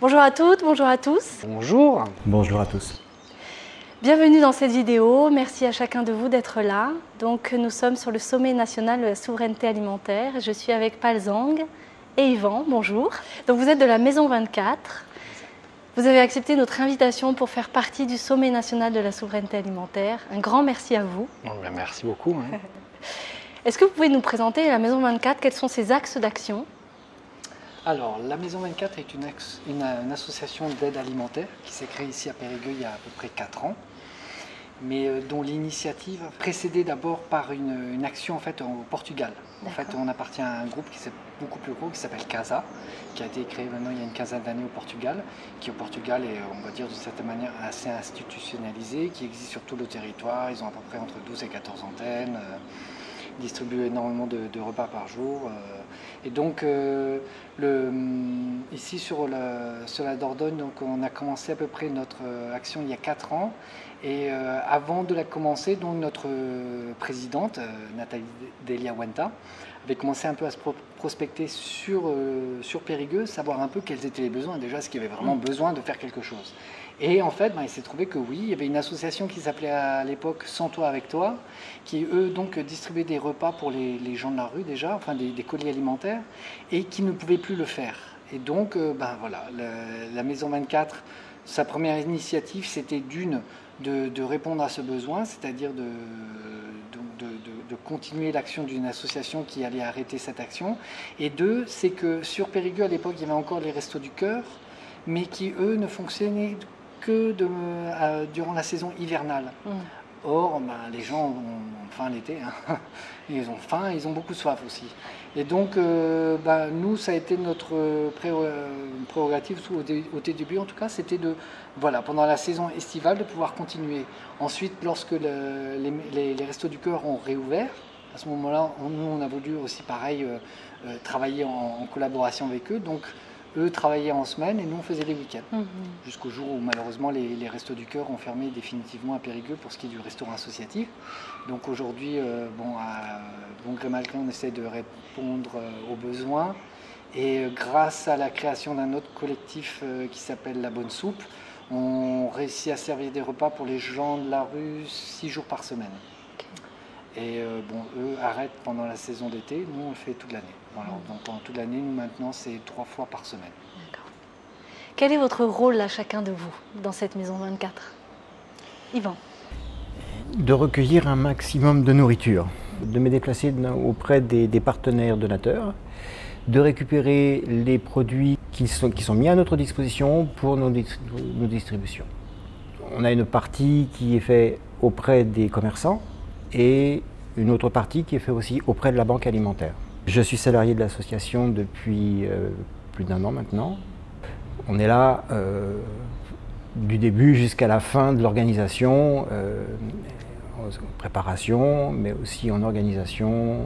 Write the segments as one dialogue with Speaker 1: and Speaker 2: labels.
Speaker 1: Bonjour à toutes, bonjour à tous.
Speaker 2: Bonjour.
Speaker 3: Bonjour à tous.
Speaker 1: Bienvenue dans cette vidéo. Merci à chacun de vous d'être là. Donc, nous sommes sur le sommet national de la souveraineté alimentaire. Je suis avec Pal Zhang et Yvan. Bonjour. Donc, vous êtes de la Maison 24. Vous avez accepté notre invitation pour faire partie du sommet national de la souveraineté alimentaire. Un grand merci à vous.
Speaker 2: Merci beaucoup.
Speaker 1: Est-ce que vous pouvez nous présenter la Maison 24? Quels sont ses axes d'action?
Speaker 2: Alors, la Maison 24 est une association d'aide alimentaire qui s'est créée ici à Périgueux il y a à peu près 4 ans, mais dont l'initiative précédée d'abord par une action en fait au Portugal. En fait, on appartient à un groupe qui est beaucoup plus gros, qui s'appelle CASA, qui a été créé maintenant il y a une quinzaine d'années au Portugal, qui au Portugal est, on va dire d'une certaine manière, assez institutionnalisé, qui existe sur tout le territoire. Ils ont à peu près entre 12 et 14 antennes, distribuent énormément de repas par jour. Et donc, ici sur la Dordogne, donc, on a commencé à peu près notre action il y a 4 ans. Et avant de la commencer, donc, notre présidente, Nathalie Delia Wenta, avait commencé un peu à se prospecter sur Périgueux, savoir un peu quels étaient les besoins, déjà, est-ce qu'il y avait vraiment besoin de faire quelque chose. Et en fait, il s'est trouvé que oui, il y avait une association qui s'appelait à l'époque Sans Toi Avec Toi, qui eux donc distribuaient des repas pour les gens de la rue déjà, enfin des colis alimentaires, et qui ne pouvaient plus le faire. Et donc, voilà, la Maison 24, sa première initiative, c'était de répondre à ce besoin, c'est-à-dire de continuer l'action d'une association qui allait arrêter cette action. Et deux, c'est que sur Périgueux, à l'époque, il y avait encore les Restos du Cœur, mais qui, eux, ne fonctionnaient que durant la saison hivernale. Or, les gens ont faim l'été, hein. Ils ont faim et ils ont beaucoup soif aussi. Et donc, nous, ça a été notre prérogative au début, en tout cas, c'était pendant la saison estivale, de pouvoir continuer. Ensuite, lorsque les Restos du Cœur ont réouvert, à ce moment-là, nous, on a voulu aussi, pareil, travailler en collaboration avec eux. Donc, eux travaillaient en semaine et nous on faisait les week-ends. Jusqu'au jour où malheureusement les Restos du Cœur ont fermé définitivement à Périgueux pour ce qui est du restaurant associatif. Donc aujourd'hui, à bon gré mal gré, on essaie de répondre aux besoins. Et grâce à la création d'un autre collectif qui s'appelle La Bonne Soupe, on réussit à servir des repas pour les gens de la rue 6 jours par semaine. Et eux arrêtent pendant la saison d'été, nous on le fait toute l'année. Voilà, donc pendant toute l'année, nous maintenant c'est 3 fois par semaine.
Speaker 1: D'accord. Quel est votre rôle là, chacun de vous, dans cette Maison 24? Yvan?
Speaker 3: De recueillir un maximum de nourriture, de me déplacer auprès des partenaires donateurs, de récupérer les produits qui sont mis à notre disposition pour nos distributions. On a une partie qui est faite auprès des commerçants et une autre partie qui est faite aussi auprès de la banque alimentaire. Je suis salarié de l'association depuis plus d'1 an maintenant. On est là du début jusqu'à la fin de l'organisation, en préparation, mais aussi en organisation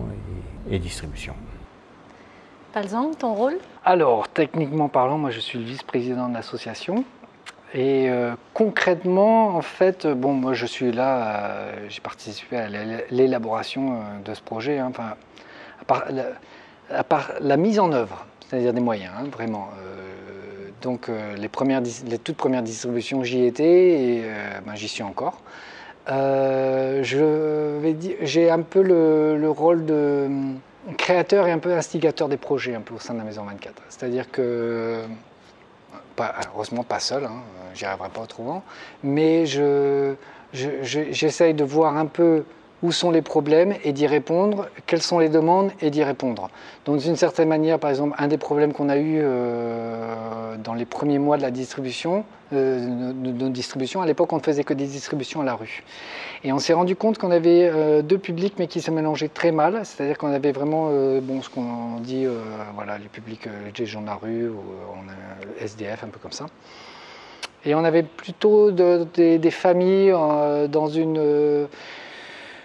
Speaker 3: et distribution.
Speaker 1: Pal Zhang, ton rôle?
Speaker 2: Alors, techniquement parlant, moi je suis le vice-président de l'association. Et concrètement, en fait, moi je suis là, j'ai participé à l'élaboration de ce projet, hein, à part la mise en œuvre, c'est-à-dire des moyens, hein, vraiment. Donc les toutes premières distributions, j'y étais et j'y suis encore. J'ai un peu le rôle de créateur et un peu instigateur des projets un peu au sein de la Maison 24. C'est-à-dire que, heureusement pas seul, hein, j'y arriverai pas autrement, mais j'essaye de voir un peu où sont les problèmes et d'y répondre, quelles sont les demandes et d'y répondre. Donc d'une certaine manière, par exemple, un des problèmes qu'on a eu dans les premiers mois de la distribution, de nos distributions, à l'époque on ne faisait que des distributions à la rue. Et on s'est rendu compte qu'on avait deux publics mais qui se mélangeaient très mal, c'est-à-dire qu'on avait vraiment ce qu'on dit, les publics, les gens de la rue, ou on a SDF, un peu comme ça. Et on avait plutôt des familles dans une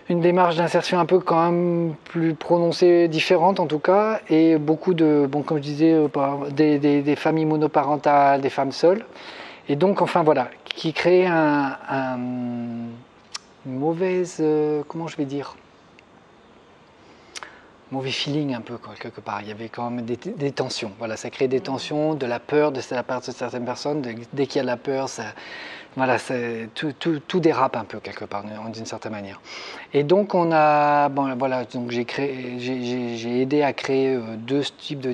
Speaker 2: démarche d'insertion un peu quand même plus prononcée, différente en tout cas, et beaucoup comme je disais, des familles monoparentales, des femmes seules. Et donc, enfin voilà, qui crée une mauvaise, comment je vais dire, mauvais feeling un peu quoi, quelque part. Il y avait quand même des tensions. Voilà, ça crée des tensions, de la peur de la part de certaines personnes. Dès qu'il y a de la peur, ça, voilà, tout dérape un peu quelque part, d'une certaine manière. Et donc voilà, donc j'ai aidé à créer deux types de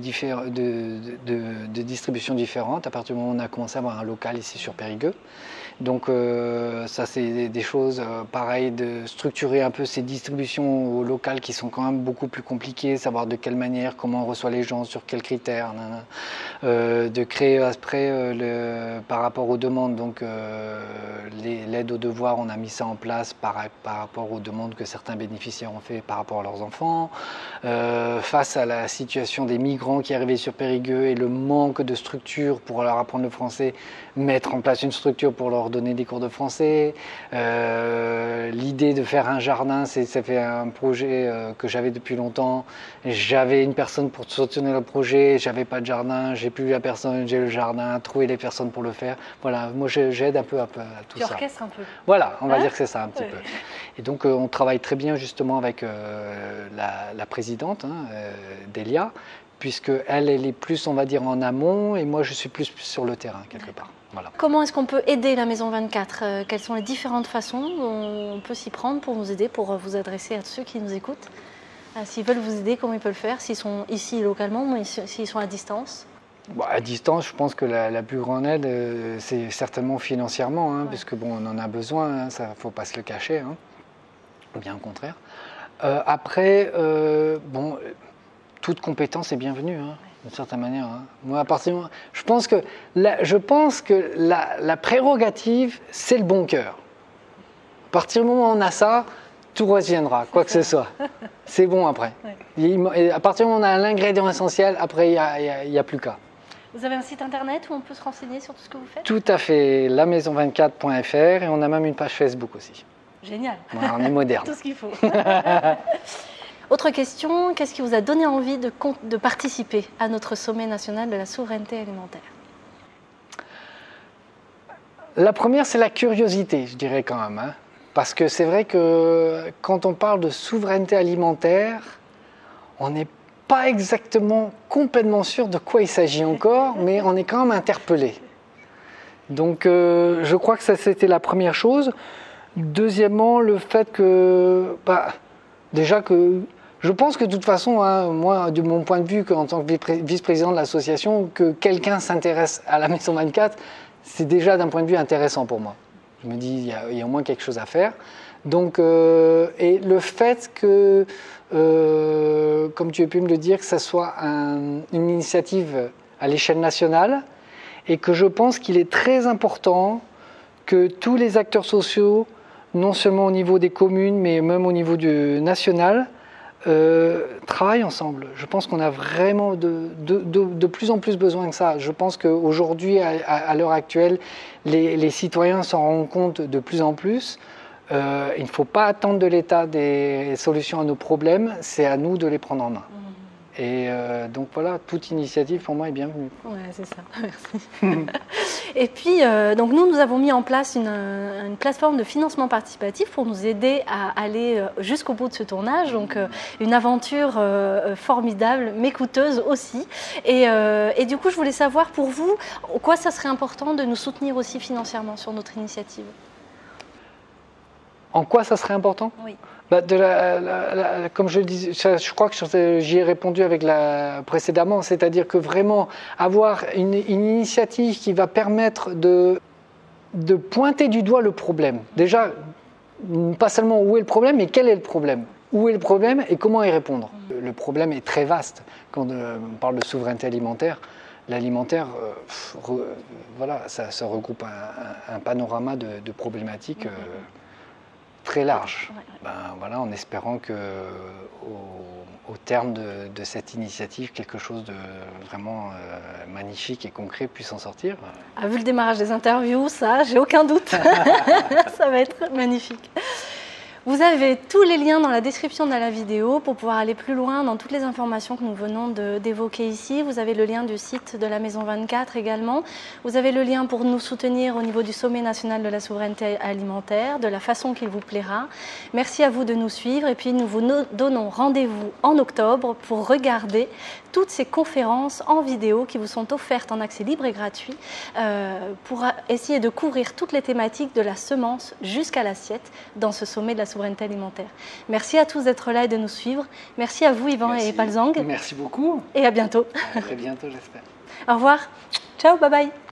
Speaker 2: distribution différentes à partir du moment où on a commencé à avoir un local ici sur Périgueux. Donc ça c'est des choses pareil, de structurer un peu ces distributions locales qui sont quand même beaucoup plus compliquées, savoir de quelle manière, comment on reçoit les gens, sur quels critères, de créer après par rapport aux demandes, donc l'aide aux devoirs, on a mis ça en place par rapport aux demandes que certains bénéficiaires ont fait par rapport à leurs enfants, face à la situation des migrants qui arrivaient sur Périgueux et le manque de structure pour leur apprendre le français, mettre en place une structure pour leur donner des cours de français. L'idée de faire un jardin, ça fait un projet que j'avais depuis longtemps. J'avais une personne pour soutenir le projet, j'avais pas de jardin, j'ai plus la personne, j'ai le jardin, trouver les personnes pour le faire. Voilà, moi j'aide un peu à tout ça.
Speaker 1: Tu orchestres un peu.
Speaker 2: Voilà, on va dire que c'est ça un petit peu. Et donc on travaille très bien justement avec la présidente, Delia, puisque elle est plus, on va dire, en amont et moi je suis plus sur le terrain quelque part. Voilà.
Speaker 1: Comment est-ce qu'on peut aider la Maison 24 ? Quelles sont les différentes façons dont on peut s'y prendre pour nous aider, pour vous adresser à ceux qui nous écoutent ? S'ils veulent vous aider, comment ils peuvent le faire ? S'ils sont ici localement ou s'ils sont à distance ?
Speaker 2: Bon, à distance, je pense que la plus grande aide, c'est certainement financièrement, puisque bon, on en a besoin, ça ne faut pas se le cacher, bien au contraire. Après, bon, toute compétence est bienvenue. D'une certaine manière. Moi, à partir du moment, je pense que la prérogative, c'est le bon cœur. À partir du moment où on a ça, tout reviendra, quoi que ce soit. C'est bon après. Et à partir du moment où on a l'ingrédient essentiel, après, il n'y a plus qu'à.
Speaker 1: Vous avez un site internet où on peut se renseigner sur tout ce que vous faites ?
Speaker 2: Tout à fait, lamaison24.fr et on a même une page Facebook aussi.
Speaker 1: Génial.
Speaker 2: Voilà, on est moderne.
Speaker 1: Tout ce qu'il faut. Autre question, qu'est-ce qui vous a donné envie de participer à notre sommet national de la souveraineté alimentaire ?
Speaker 2: La première, c'est la curiosité, je dirais quand même. Parce que c'est vrai que quand on parle de souveraineté alimentaire, on n'est pas exactement complètement sûr de quoi il s'agit encore, mais on est quand même interpellé. Donc je crois que ça, c'était la première chose. Deuxièmement, le fait que... déjà que... Je pense que de toute façon, moi, de mon point de vue, en tant que vice-président de l'association, que quelqu'un s'intéresse à la Maison 24, c'est déjà d'un point de vue intéressant pour moi. Je me dis, il y a au moins quelque chose à faire. Donc, et le fait que, comme tu as pu me le dire, que ça soit une initiative à l'échelle nationale, et que je pense qu'il est très important que tous les acteurs sociaux, non seulement au niveau des communes, mais même au niveau national, travaillent ensemble. Je pense qu'on a vraiment de plus en plus besoin que ça. Je pense qu'aujourd'hui, à l'heure actuelle, les citoyens s'en rendent compte de plus en plus. Il ne faut pas attendre de l'État des solutions à nos problèmes, c'est à nous de les prendre en main. Et donc voilà, toute initiative pour moi est bienvenue.
Speaker 1: Oui, c'est ça, merci. Et puis, donc nous avons mis en place une plateforme de financement participatif pour nous aider à aller jusqu'au bout de ce tournage. Donc une aventure formidable, mais coûteuse aussi. Et du coup, je voulais savoir pour vous, en quoi ça serait important de nous soutenir aussi financièrement sur notre initiative ?
Speaker 2: En quoi ça serait important ?
Speaker 1: Oui.
Speaker 2: Comme je le disais, je crois que j'y ai répondu précédemment, c'est-à-dire que vraiment avoir une initiative qui va permettre de pointer du doigt le problème. Déjà, pas seulement où est le problème, mais quel est le problème ? Où est le problème et comment y répondre ? Le problème est très vaste. Quand on parle de souveraineté alimentaire, l'alimentaire, voilà, ça regroupe un panorama de problématiques très large. Voilà, en espérant que au terme de cette initiative, quelque chose de vraiment magnifique et concret puisse en sortir.
Speaker 1: Vu le démarrage des interviews, ça, j'ai aucun doute. Ça va être magnifique. Vous avez tous les liens dans la description de la vidéo pour pouvoir aller plus loin dans toutes les informations que nous venons d'évoquer ici. Vous avez le lien du site de la Maison 24 également. Vous avez le lien pour nous soutenir au niveau du Sommet national de la souveraineté alimentaire, de la façon qu'il vous plaira. Merci à vous de nous suivre et puis nous vous donnons rendez-vous en octobre pour regarder toutes ces conférences en vidéo qui vous sont offertes en accès libre et gratuit pour essayer de couvrir toutes les thématiques de la semence jusqu'à l'assiette dans ce sommet de la souveraineté alimentaire. Merci à tous d'être là et de nous suivre. Merci à vous Yvan et Palzang.
Speaker 2: Merci beaucoup.
Speaker 1: Et à bientôt.
Speaker 2: À très bientôt j'espère.
Speaker 1: Au revoir. Ciao, bye bye.